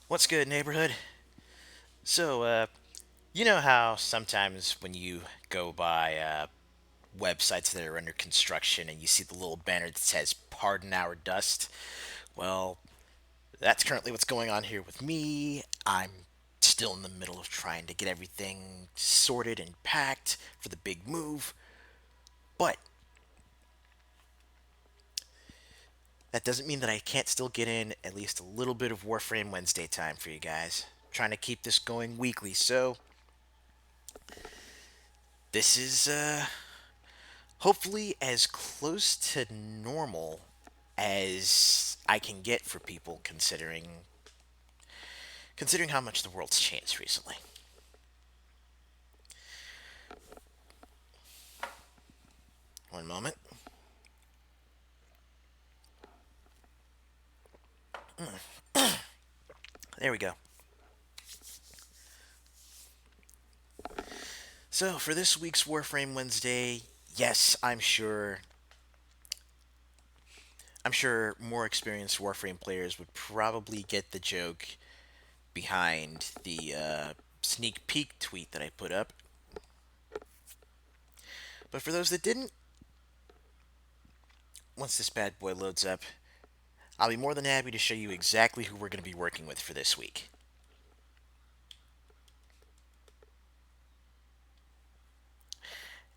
What's good, neighborhood? So, you know how sometimes when you go by websites that are under construction and you see the little banner that says "Pardon our dust"? Well, that's currently what's going on here with me. I'm still in the middle of trying to get everything sorted and packed for the big move, but that doesn't mean that I can't still get in at least a little bit of Warframe Wednesday time for you guys. Trying to keep this going weekly, so this is hopefully as close to normal as I can get for people considering how much the world's changed recently. One moment. There we go. So for this week's Warframe Wednesday, yes, I'm sure more experienced Warframe players would probably get the joke behind the sneak peek tweet that I put up. But for those that didn't, once this bad boy loads up, I'll be more than happy to show you exactly who we're going to be working with for this week.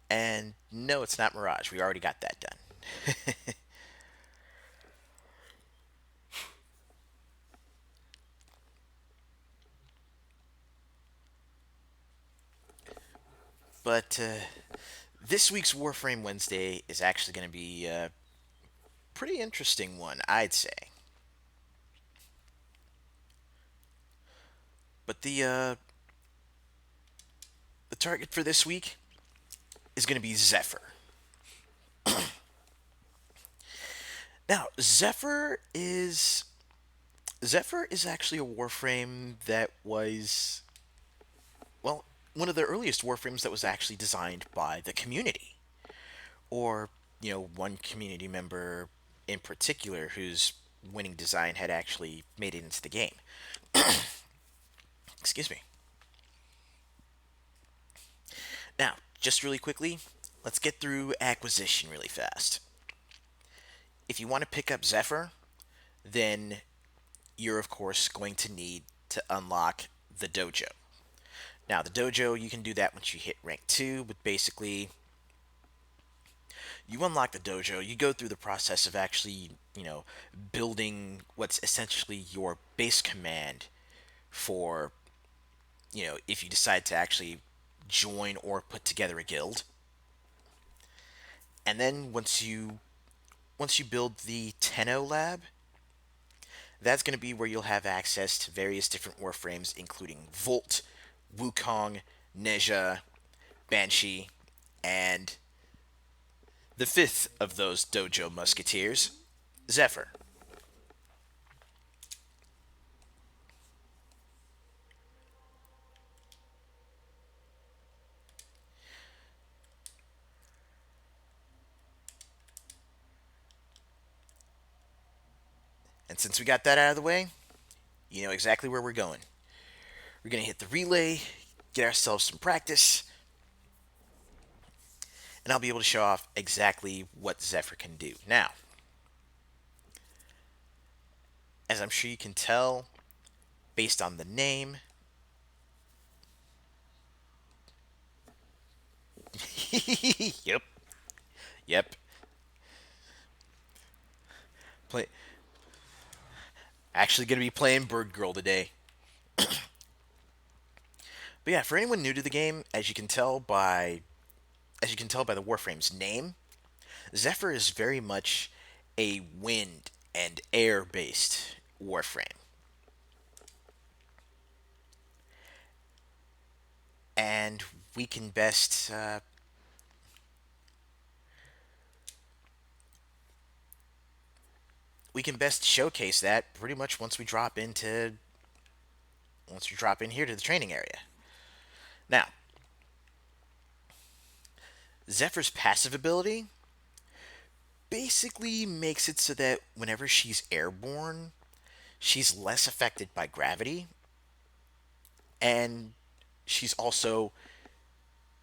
And no, it's not Mirage. We already got that done. But this week's Warframe Wednesday is actually going to be a pretty interesting one, I'd say. But the target for this week is going to be Zephyr. Now, Zephyr is actually a Warframe that was, well, one of the earliest Warframes that was actually designed by the community, or one community member in particular whose winning design had actually made it into the game. Excuse me. Now, just really quickly, let's get through acquisition really fast. If you want to pick up Zephyr, then you're of course going to need to unlock the dojo. Now, the dojo, you can do that once you hit rank 2, but basically, you unlock the dojo, you go through the process of actually, building what's essentially your base command for, if you decide to actually join or put together a guild. And then once you build the Tenno Lab, that's going to be where you'll have access to various different warframes, including Volt, Wukong, Nezha, Banshee, and the fifth of those dojo musketeers, Zephyr. And since we got that out of the way, you know exactly where we're going. We're going to hit the relay, get ourselves some practice, and I'll be able to show off exactly what Zephyr can do. Now, as I'm sure you can tell based on the name, yep, yep. Play, actually going to be playing Bird Girl today. But yeah, for anyone new to the game, as you can tell by the Warframe's name, Zephyr is very much a wind and air based Warframe. And we can best we can best showcase that pretty much once we drop in here to the training area. Now, Zephyr's passive ability basically makes it so that whenever she's airborne, she's less affected by gravity, and she's also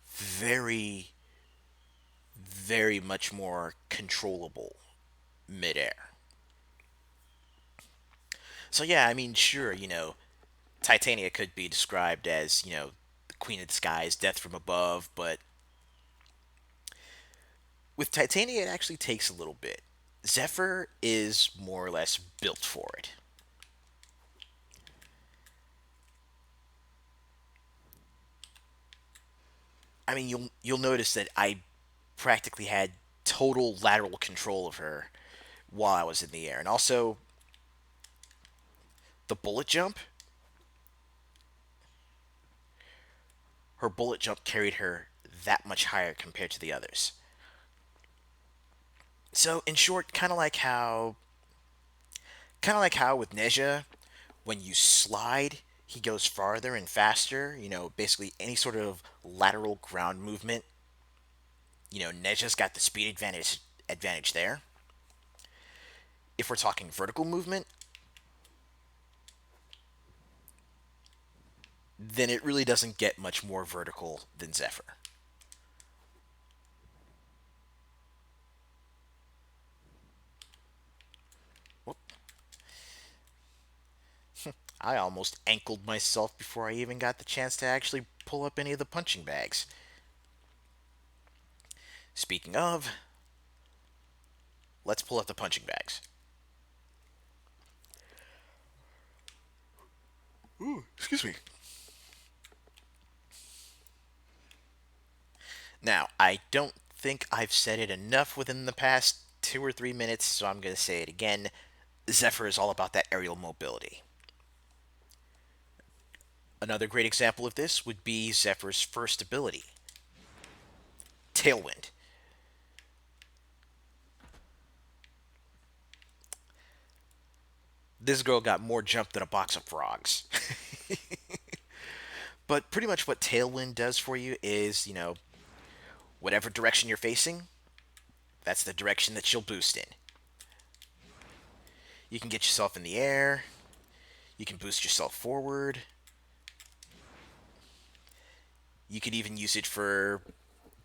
very, very much more controllable midair. So yeah, I mean, sure, Titania could be described as, the queen of the skies, death from above, but with Titania, it actually takes a little bit. Zephyr is more or less built for it. I mean, you'll notice that I practically had total lateral control of her while I was in the air, and also the bullet jump. Her bullet jump carried her that much higher compared to the others. So, in short, kind of like how with Nezha, when you slide, he goes farther and faster. Basically any sort of lateral ground movement. Nezha's got the speed advantage there. If we're talking vertical movement, then it really doesn't get much more vertical than Zephyr. Whoop. I almost ankled myself before I even got the chance to actually pull up any of the punching bags. Speaking of, let's pull up the punching bags. Ooh, excuse me. Now, I don't think I've said it enough within the past 2 or 3 minutes, so I'm going to say it again. Zephyr is all about that aerial mobility. Another great example of this would be Zephyr's first ability, Tailwind. This girl got more jump than a box of frogs. But pretty much what Tailwind does for you is, whatever direction you're facing, that's the direction that she'll boost in. You can get yourself in the air, you can boost yourself forward, you could even use it for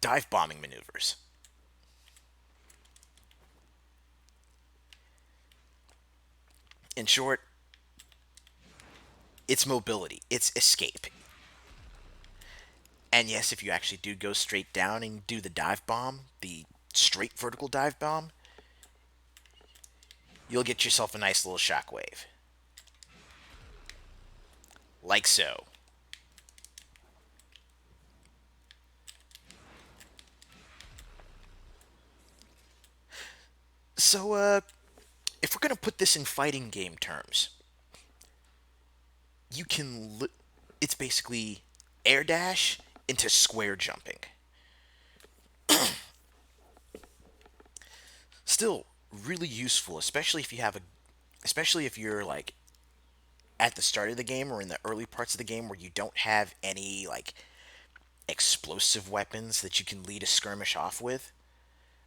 dive bombing maneuvers. In short, it's mobility, it's escape. And yes, if you actually do go straight down and do the dive bomb, the straight vertical dive bomb, you'll get yourself a nice little shockwave. Like so. So, if we're going to put this in fighting game terms, you can. It's basically air dash into square jumping. Still really useful, especially if you're like at the start of the game or in the early parts of the game where you don't have any like explosive weapons that you can lead a skirmish off with.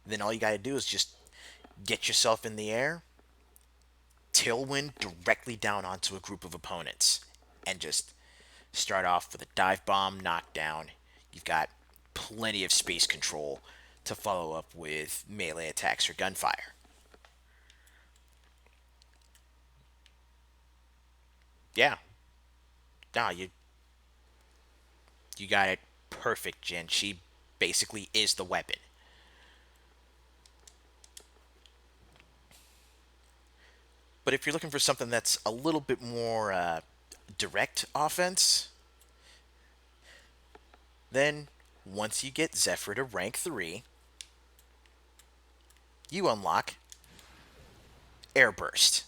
Then all you got to do is just get yourself in the air, tailwind directly down onto a group of opponents, and just start off with a dive bomb knockdown. You've got plenty of space control to follow up with melee attacks or gunfire. Yeah, nah, you got it perfect, Jen. She basically is the weapon. But if you're looking for something that's a little bit more direct offense, then once you get Zephyr to rank 3, you unlock Airburst.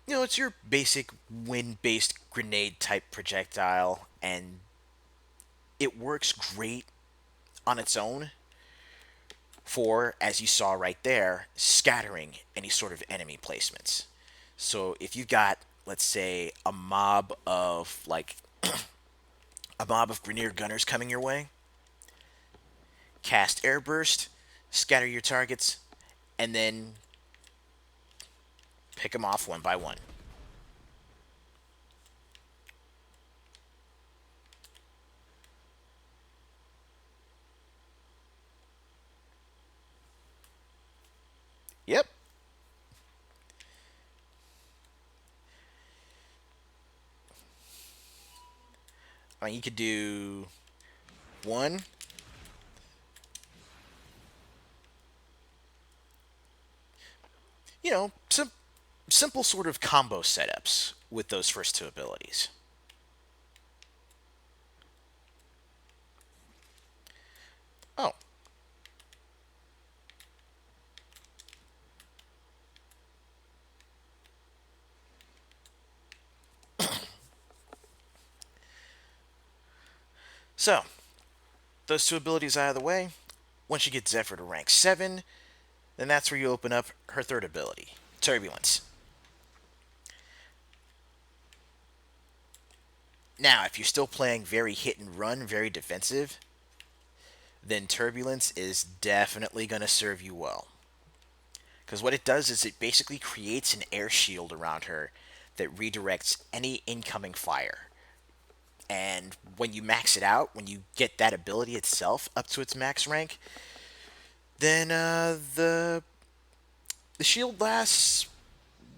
It's your basic wind based grenade type projectile, and it works great on its own for, as you saw right there, scattering any sort of enemy placements. So if you've got, let's say, a mob of Grenier gunners coming your way, cast Airburst, scatter your targets, and then Pick them off one by one. Yep. I mean, you could do one. Some simple sort of combo setups with those first two abilities. Oh, so those two abilities out of the way. Once you get Zephyr to rank 7, then that's where you open up her third ability, Turbulence. Now, if you're still playing very hit and run, very defensive, then Turbulence is definitely going to serve you well. Because what it does is it basically creates an air shield around her that redirects any incoming fire. And when you max it out, when you get that ability itself up to its max rank, then the shield lasts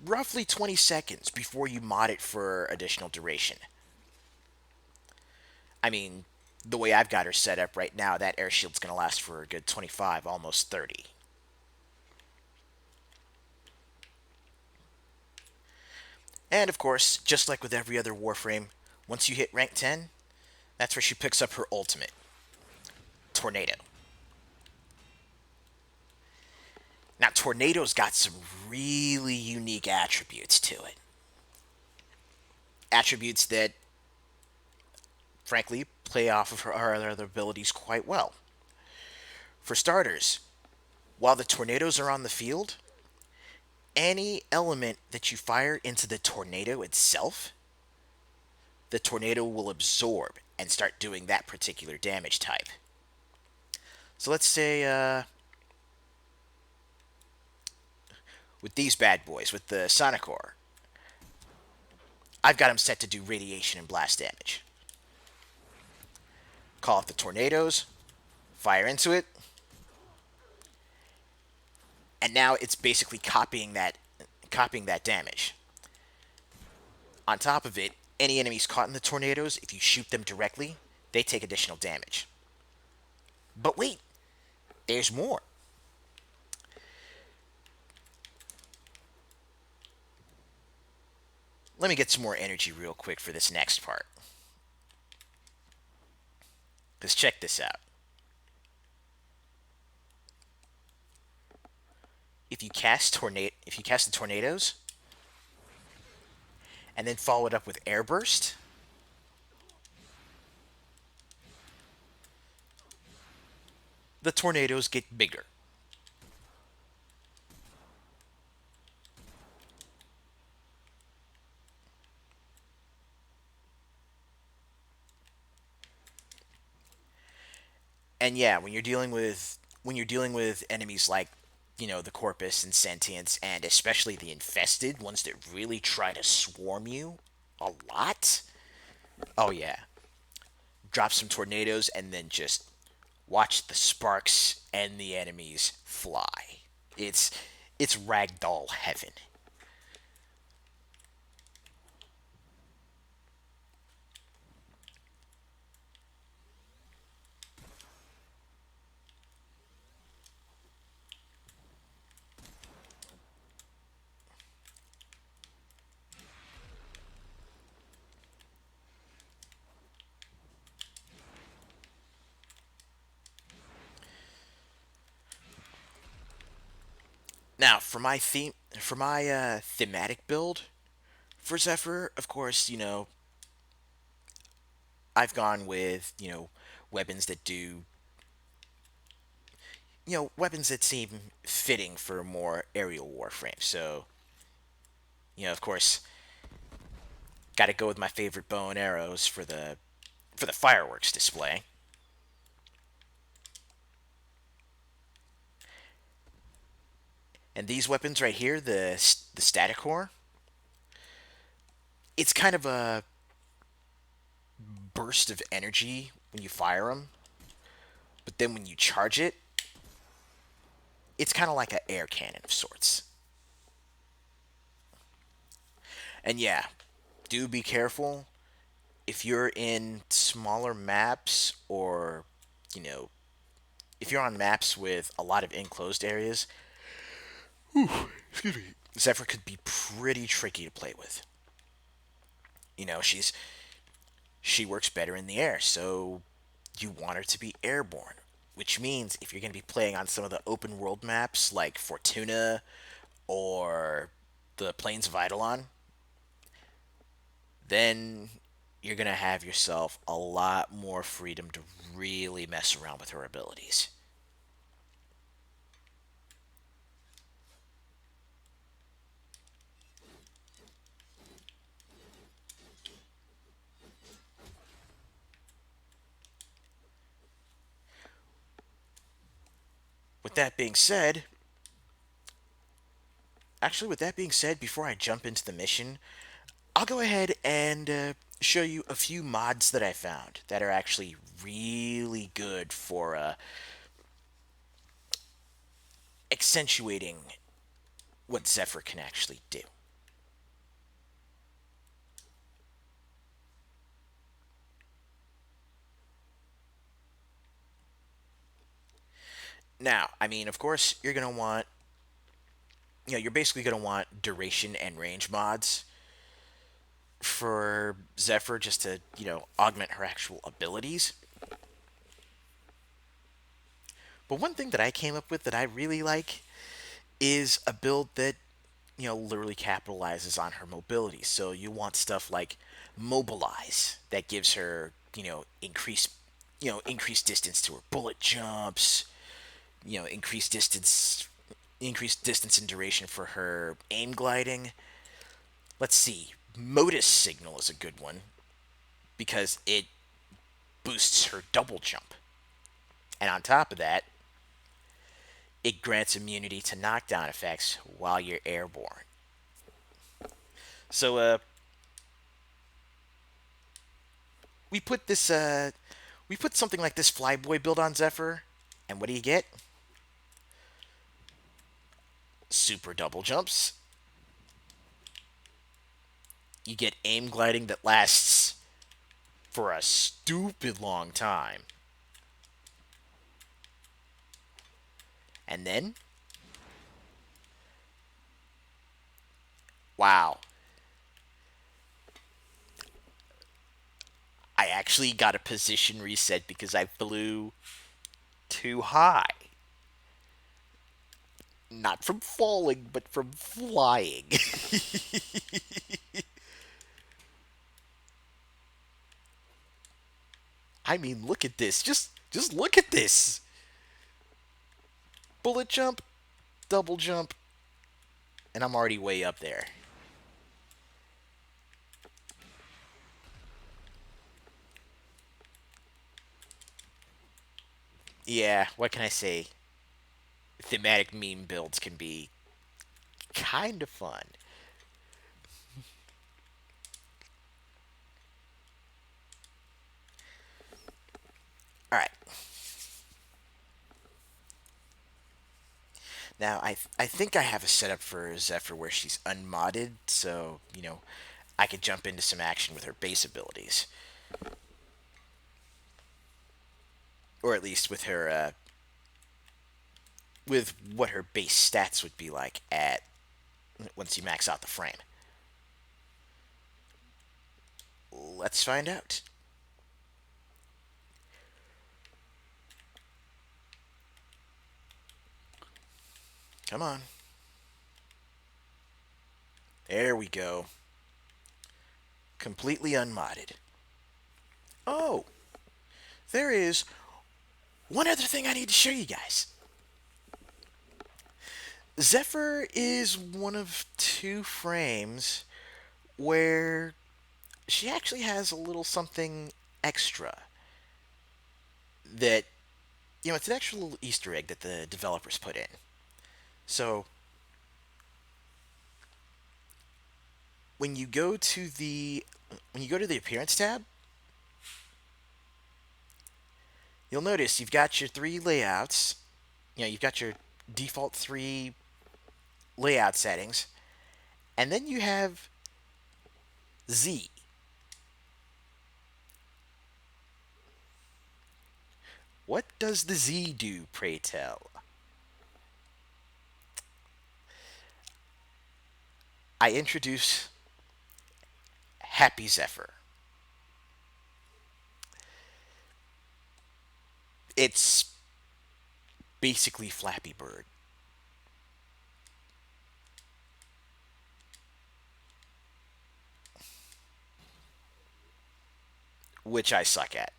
roughly 20 seconds before you mod it for additional duration. I mean, the way I've got her set up right now, that air shield's going to last for a good 25, almost 30. And of course, just like with every other Warframe, once you hit rank 10, that's where she picks up her ultimate, Tornado. Now, Tornado's got some really unique attributes to it. Attributes that, frankly, play off of her other abilities quite well. For starters, while the tornadoes are on the field, any element that you fire into the tornado itself, the tornado will absorb and start doing that particular damage type. So let's say with these bad boys, with the Sonic Ore, I've got them set to do radiation and blast damage. Call up the tornadoes, fire into it, and now it's basically copying that damage. On top of it, any enemies caught in the tornadoes, if you shoot them directly, they take additional damage. But wait, there's more. Let me get some more energy real quick for this next part. Because check this out. If you cast the tornadoes, and then follow it up with air burst, the tornadoes get bigger. And yeah, when you're dealing with enemies like the Corpus and Sentience, and especially the Infested ones that really try to swarm you a lot. Oh yeah, drop some tornadoes and then just watch the sparks and the enemies fly. It's it's ragdoll heaven. Now, for my thematic build for Zephyr, of course, I've gone with weapons that do weapons that seem fitting for a more aerial warframe. So, of course, got to go with my favorite bow and arrows for the fireworks display. And these weapons right here, the static core, it's kind of a burst of energy when you fire them, but then when you charge it, it's kind of like an air cannon of sorts. And yeah, do be careful if you're in smaller maps or, you know, if you're on maps with a lot of enclosed areas, Zephyr could be pretty tricky to play with. She works better in the air, so you want her to be airborne, which means if you're going to be playing on some of the open world maps like Fortuna or the Plains of Eidolon, then you're going to have yourself a lot more freedom to really mess around with her abilities. With that being said, with that being said, before I jump into the mission, I'll go ahead and show you a few mods that I found that are actually really good for accentuating what Zephyr can actually do. Now, I mean, of course, you're basically going to want duration and range mods for Zephyr just to, augment her actual abilities. But one thing that I came up with that I really like is a build that, literally capitalizes on her mobility. So you want stuff like mobilize that gives her, increased distance to her bullet jumps, increased distance and duration for her aim gliding. Let's see. Modus signal is a good one because it boosts her double jump. And on top of that, it grants immunity to knockdown effects while you're airborne. So we put this we put something like this flyboy build on Zephyr, and what do you get? Super double jumps. You get aim gliding that lasts for a stupid long time. And then, wow, I actually got a position reset because I flew too high. Not from falling, but from flying. I mean, look at this. Just look at this. Bullet jump, double jump, and I'm already way up there. Yeah, what can I say? Thematic meme builds can be kind of fun. All right. Now, I think I have a setup for Zephyr where she's unmodded, so, I could jump into some action with her base abilities. Or at least with what her base stats would be like at once you max out the frame. Let's find out. Come on. There we go. Completely unmodded. Oh, there is one other thing I need to show you guys. Zephyr is one of two frames where she actually has a little something extra that, it's an actual little Easter egg that the developers put in. So, when you go to the appearance tab, you'll notice you've got your three layouts. You've got your default three layout settings, and then you have Z. What does the Z do, pray tell? I introduce Happy Zephyr. It's basically Flappy Bird, which I suck at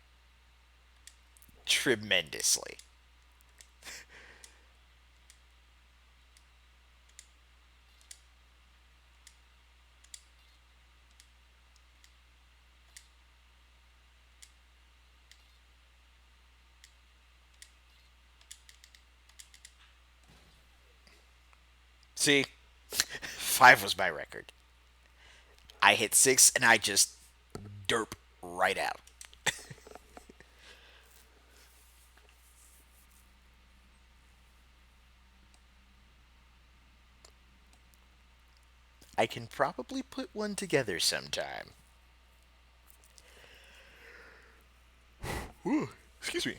tremendously. See, five was my record. I hit six and I just derp right out. I can probably put one together sometime. Ooh, excuse me.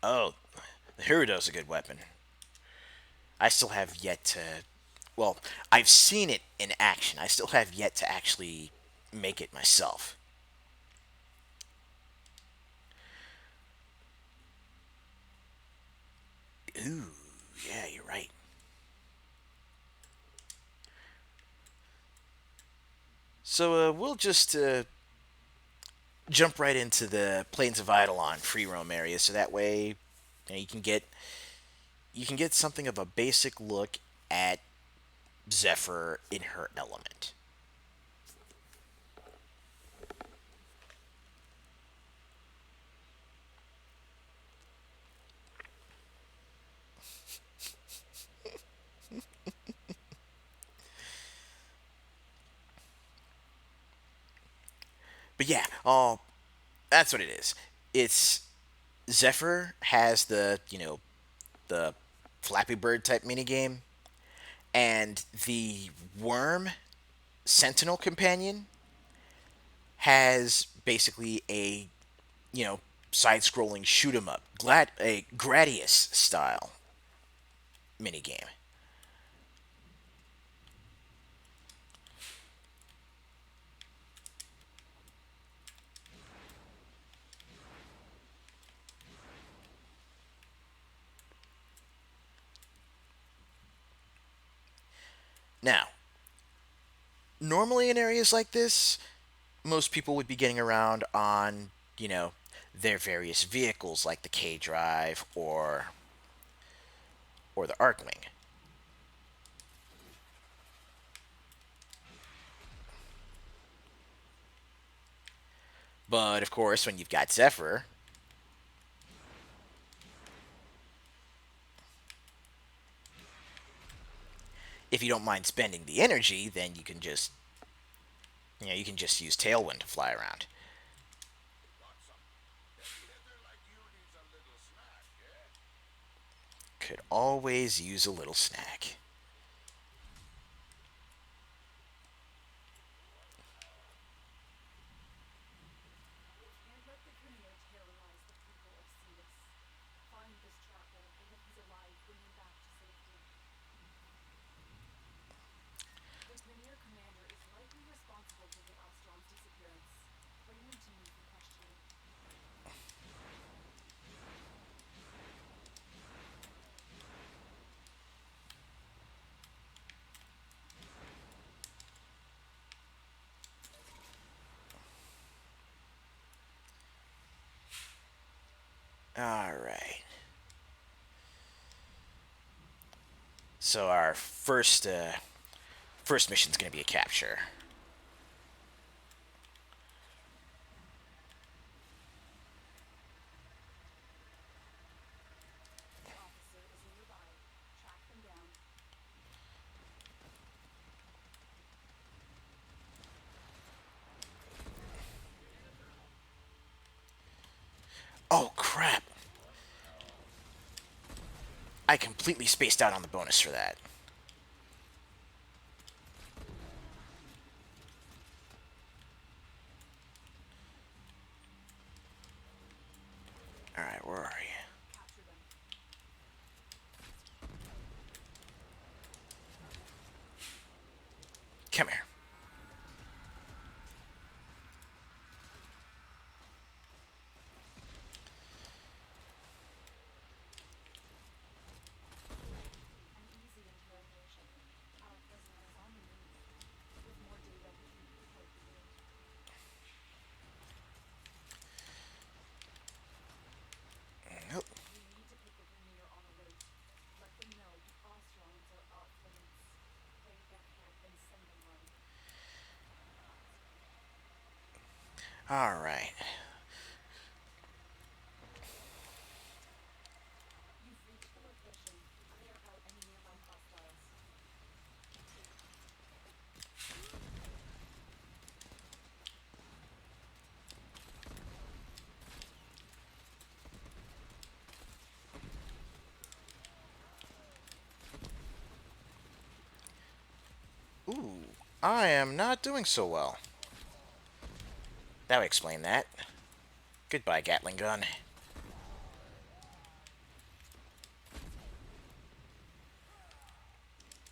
Oh, the Hirudo's a good weapon. I still have yet to. Well, I've seen it in action. I still have yet to actually make it myself. Ooh, yeah, you're right. So we'll just jump right into the Plains of Eidolon free roam area, so that way you can get something of a basic look at Zephyr in her element. But yeah, that's what it is. It's Zephyr has the Flappy Bird type minigame, and the Worm Sentinel companion has basically a you know side-scrolling shoot 'em up, a Gradius style minigame. Now, normally in areas like this, most people would be getting around on their various vehicles like the K Drive or the Arcwing. But of course, when you've got Zephyr, if you don't mind spending the energy, then you can just use Tailwind to fly around. Could always use a little snack. All right. So our first mission is going to be a capture. I completely spaced out on the bonus for that. Alright, where are you? Come here. Nope. Alright. Ooh, I am not doing so well. That would explain that. Goodbye, Gatling gun.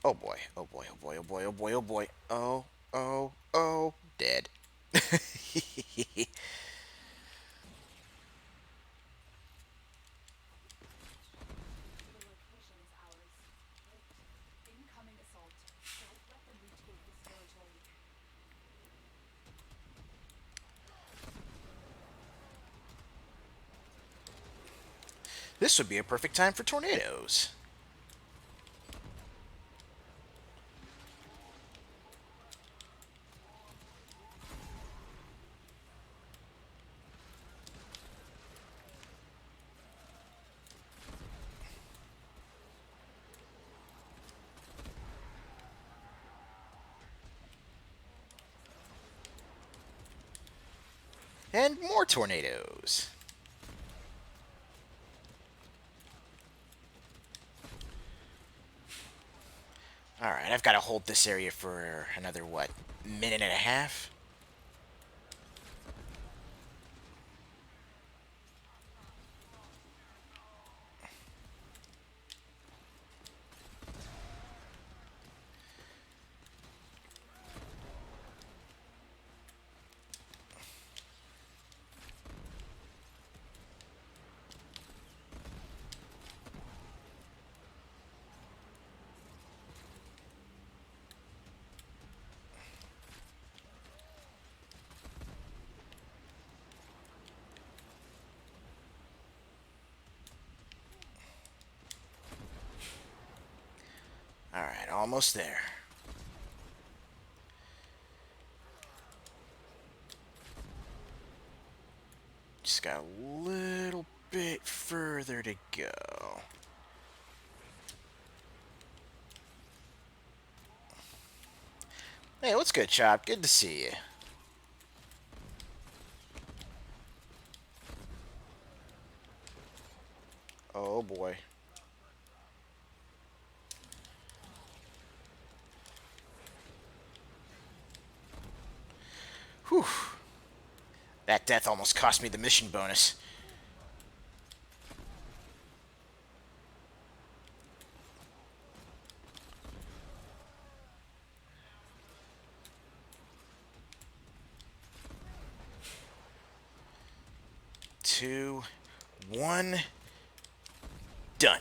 Oh boy, oh boy, oh boy, oh boy, oh boy, oh boy. Oh, oh, oh, dead. This would be a perfect time for tornadoes. And more tornadoes. Alright, I've got to hold this area for another, what, minute and a half? Alright, almost there. Just got a little bit further to go. Hey, what's good, Chop? Good to see you. Oh boy. Whew. That death almost cost me the mission bonus. Two, one, done.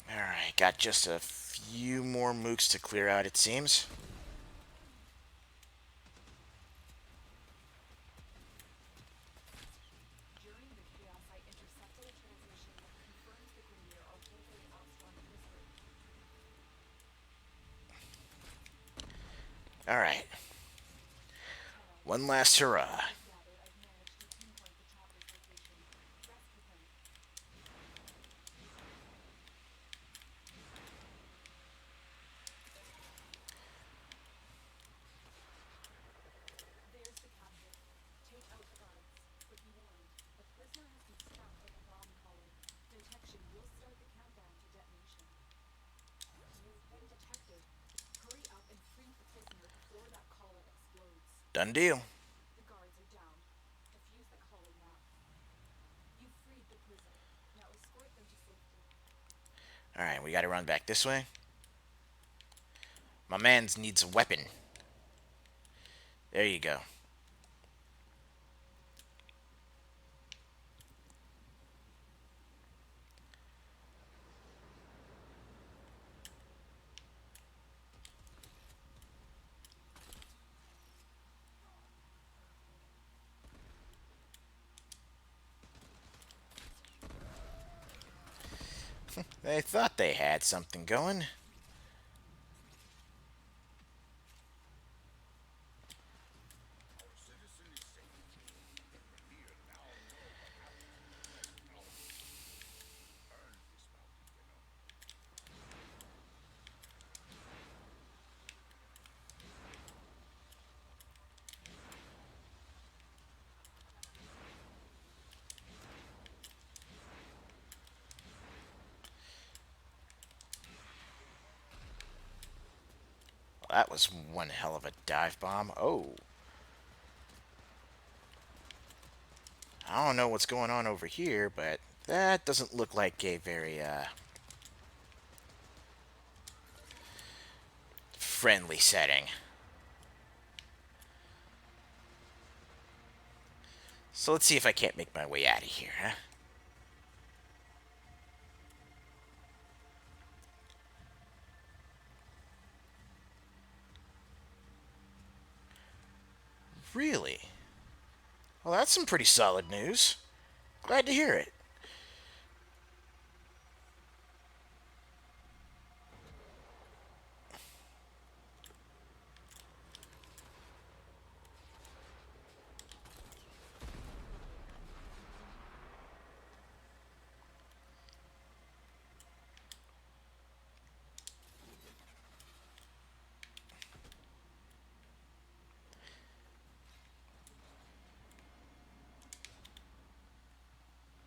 Alright, got just a few more mooks to clear out, it seems. Alright. One last hurrah. Done deal. Alright, we gotta run back this way. My man's needs a weapon. There you go. They thought they had something going. Well, that was one hell of a dive bomb. Oh. I don't know what's going on over here, but that doesn't look like a very, friendly setting. So let's see if I can't make my way out of here, huh? Really? Well, that's some pretty solid news. Glad to hear it.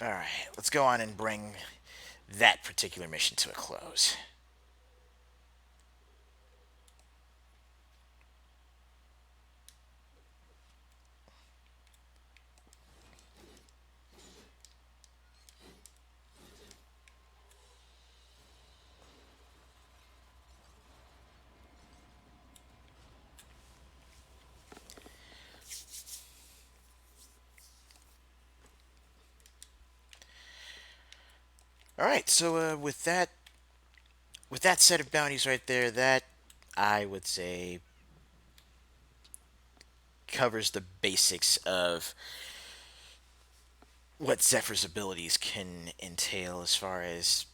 Alright, let's go on and bring that particular mission to a close. Alright, so with that set of bounties right there, that I would say covers the basics of what Zephyr's abilities can entail as far as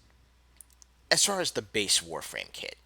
the base Warframe kit.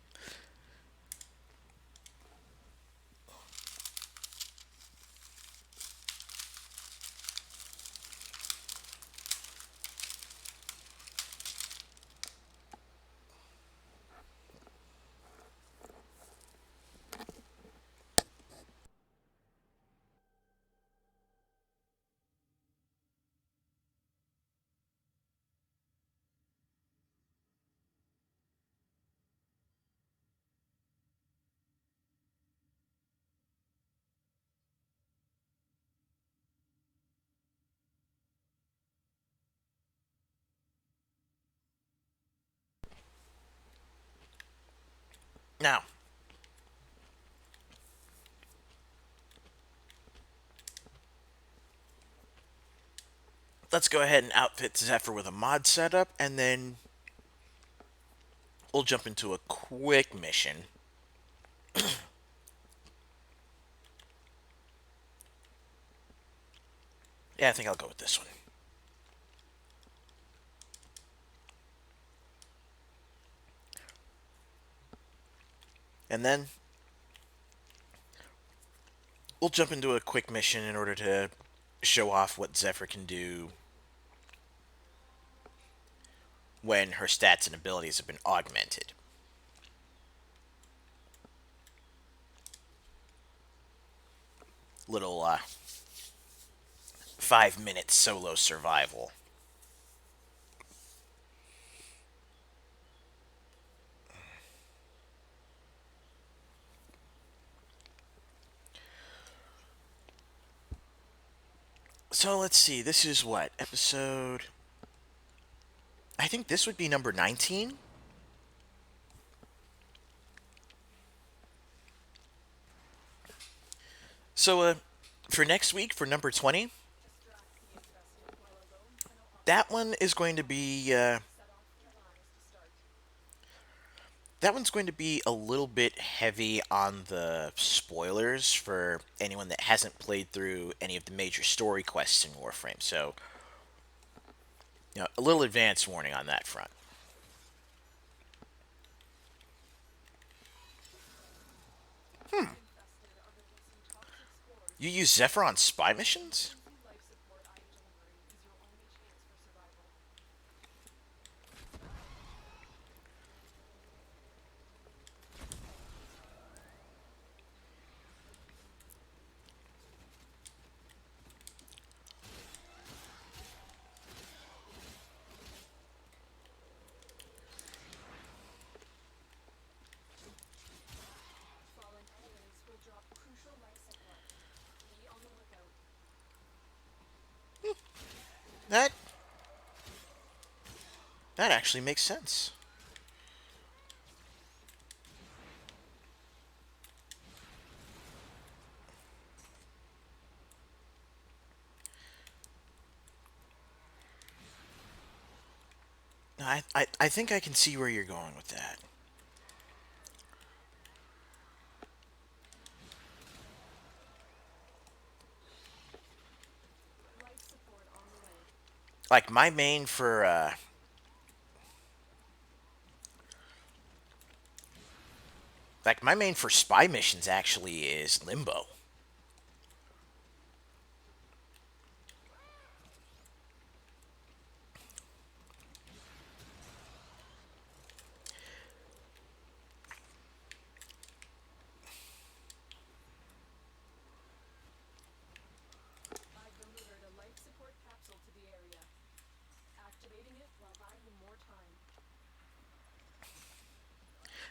Now, let's go ahead and outfit Zephyr with a mod setup, and then we'll jump into a quick mission. Yeah, I think I'll go with this one. And then we'll jump into a quick mission in order to show off what Zephyr can do when her stats and abilities have been augmented. Little 5 minute solo survival. So let's see. This is what episode. I think this would be number 19. So for next week for number 20, that one is going to be that one's going to be a little bit heavy on the spoilers for anyone that hasn't played through any of the major story quests in Warframe. So, a little advance warning on that front. You use Zephyr on spy missions? That that actually makes sense. I think I can see where you're going with that. Like my main for spy missions actually is Limbo.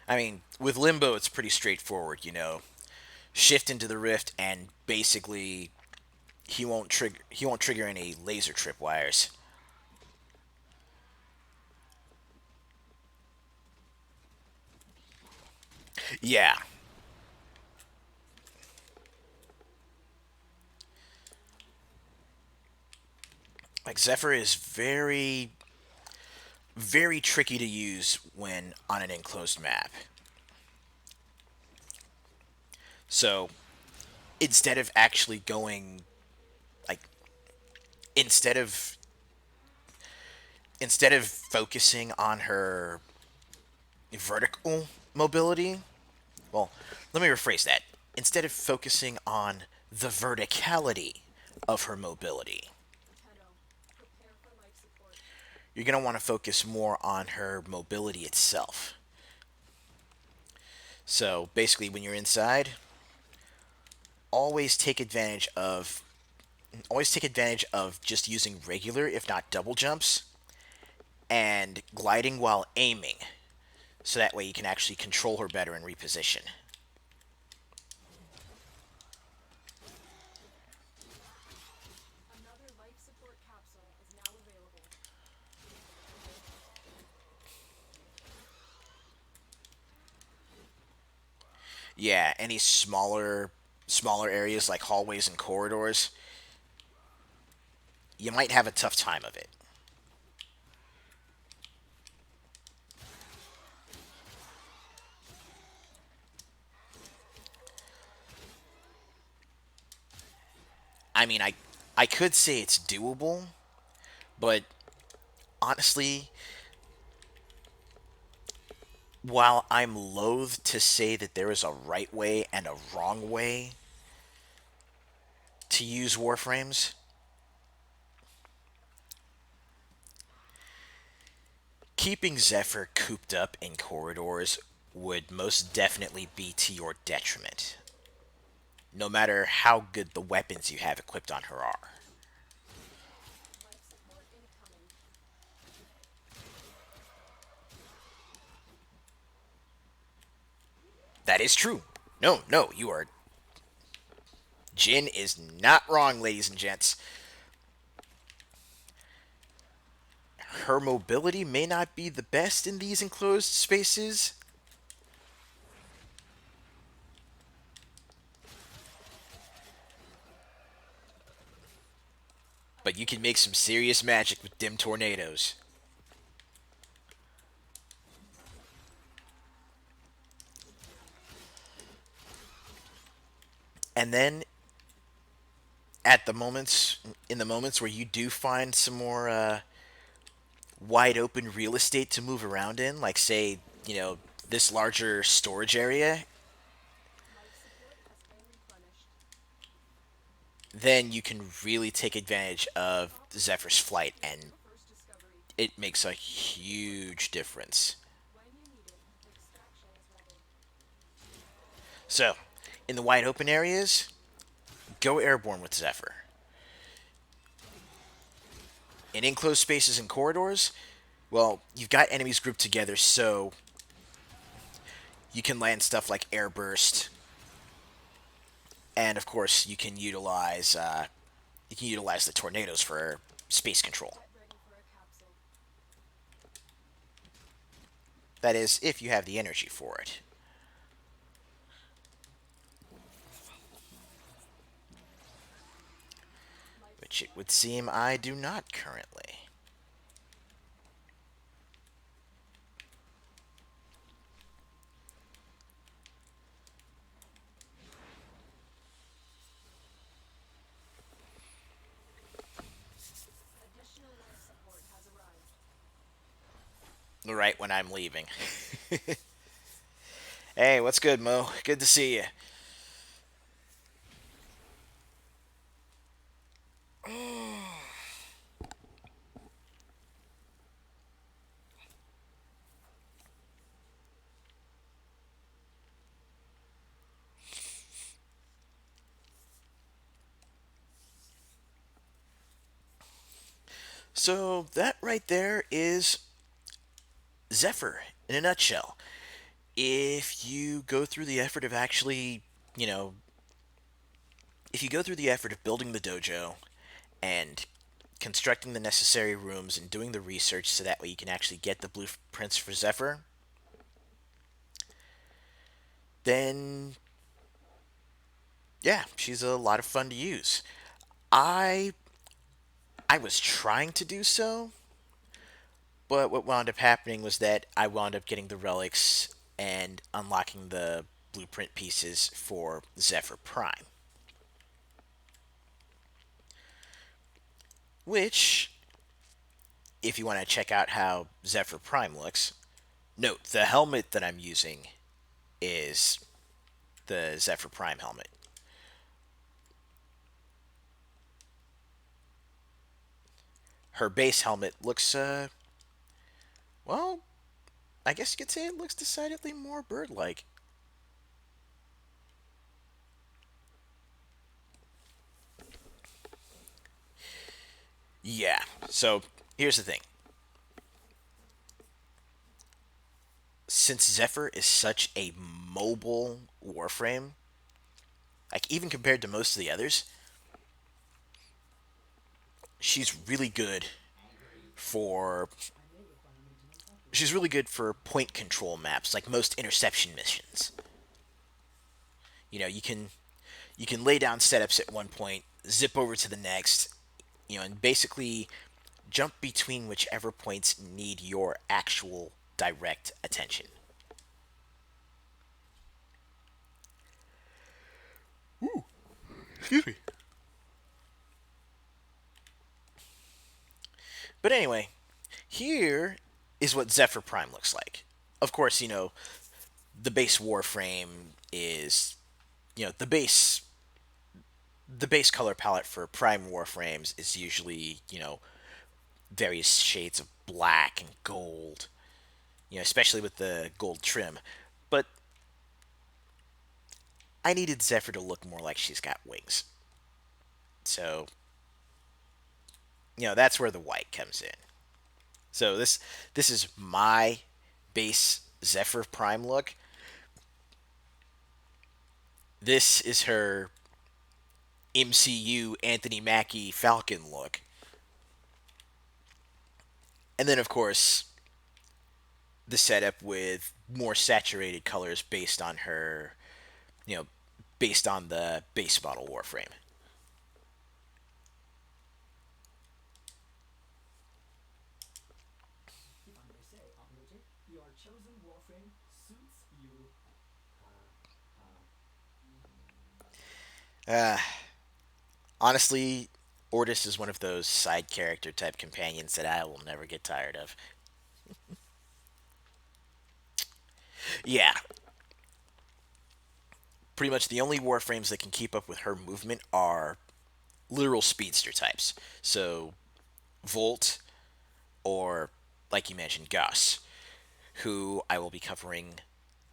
I mean, with Limbo, it's pretty straightforward. Shift into the rift, and basically he won't trigger any laser tripwires. Yeah, like Zephyr is very very tricky to use when on an enclosed map. So instead of actually going like instead of instead of focusing on her vertical mobility, well, let me rephrase that. Instead of focusing on the verticality of her mobility, you're going to want to focus more on her mobility itself. So basically, when you're inside, always take advantage of just using regular, if not double jumps, and gliding while aiming, so that way you can actually control her better and reposition. Yeah, any smaller areas like hallways and corridors, you might have a tough time of it. I mean, I could say it's doable, but honestly, while I'm loath to say that there is a right way and a wrong way to use Warframes, keeping Zephyr cooped up in corridors would most definitely be to your detriment, no matter how good the weapons you have equipped on her are. That is true. No, no, you are. Jin is not wrong, ladies and gents. her mobility may not be the best in these enclosed spaces. But you can make some serious magic with dim tornadoes. And then at the moments in the moments where you do find some more wide open real estate to move around in, like say, this larger storage area, then you can really take advantage of Zephyr's flight, and it makes a huge difference. So, in the wide open areas, go airborne with Zephyr. In enclosed spaces and corridors, well, you've got enemies grouped together, so you can land stuff like airburst, and of course you can utilize the tornadoes for space control. That is, if you have the energy for it. Which it would seem I do not currently. Right when I'm leaving. Hey, what's good, Mo? Good to see you. So, that right there is Zephyr in a nutshell. If you go through the effort of actually, you know, if you go through the effort of building the dojo and constructing the necessary rooms and doing the research so that way you can actually get the blueprints for Zephyr, then yeah, she's a lot of fun to use. I I was trying to do so, but what wound up happening was that I wound up getting the relics and unlocking the blueprint pieces for Zephyr Prime, which if you want to check out how Zephyr Prime looks, note the helmet that I'm using is the Zephyr Prime helmet. Her base helmet looks, well, I guess you could say it looks decidedly more bird like. Yeah, so here's the thing. Since Zephyr is such a mobile Warframe, like even compared to most of the others, she's really good for she's really good for point control maps, like most interception missions. You can lay down setups at one point, zip over to the next, and basically jump between whichever points need your actual direct attention. Excuse me. But anyway, here is what Zephyr Prime looks like. Of course, the base Warframe is, the base color palette for Prime Warframes is usually, various shades of black and gold, especially with the gold trim. But I needed Zephyr to look more like she's got wings. So, that's where the white comes in. So this is my base Zephyr Prime look. This is her MCU Anthony Mackie Falcon look. And then, of course, the setup with more saturated colors based on her, you know, based on the base model Warframe. Uh, Honestly, Ordis is one of those side character type companions that I will never get tired of. Yeah, pretty much the only Warframes that can keep up with her movement are literal speedster types. So, Volt, or like you mentioned, Gus, who I will be covering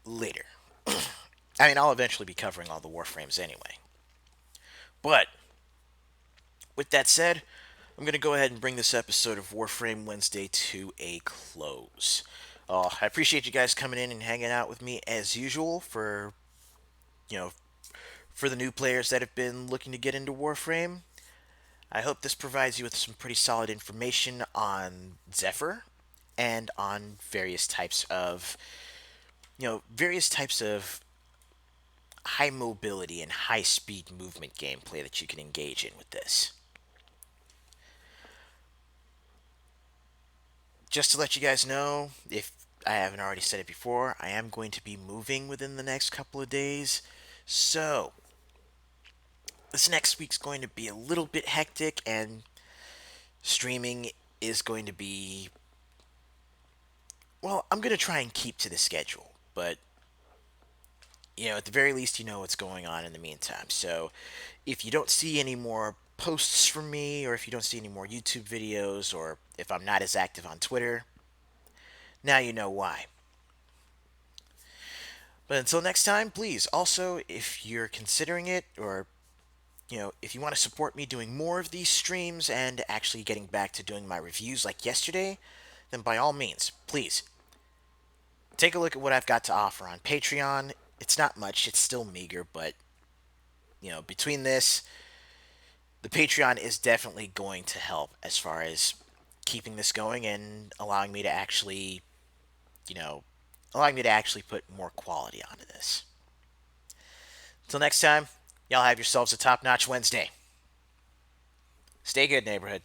later. I mean, I'll eventually be covering all the Warframes anyway. But with that said, I'm going to go ahead and bring this episode of Warframe Wednesday to a close. I appreciate you guys coming in and hanging out with me as usual you know, for the new players that have been looking to get into Warframe. I hope this provides you with some pretty solid information on Zephyr and on various types of high mobility and high speed movement gameplay that you can engage in with this. Just to let you guys know, if I haven't already said it before, I am going to be moving within the next couple of days. So, this next week's going to be a little bit hectic, and streaming is going to be. Well, I'm going to try and keep to the schedule, but at the very least, you know what's going on in the meantime. So, if you don't see any more posts from me, or if you don't see any more YouTube videos, or if I'm not as active on Twitter, now you know why. But until next time, please also, if you're considering it, or if you want to support me doing more of these streams and actually getting back to doing my reviews like yesterday, then by all means, please take a look at what I've got to offer on Patreon. It's not much, it's still meager, but between this, the Patreon is definitely going to help as far as keeping this going and you know, allowing me to actually put more quality onto this. Until next time, y'all have yourselves a top-notch Wednesday. Stay good, neighborhood.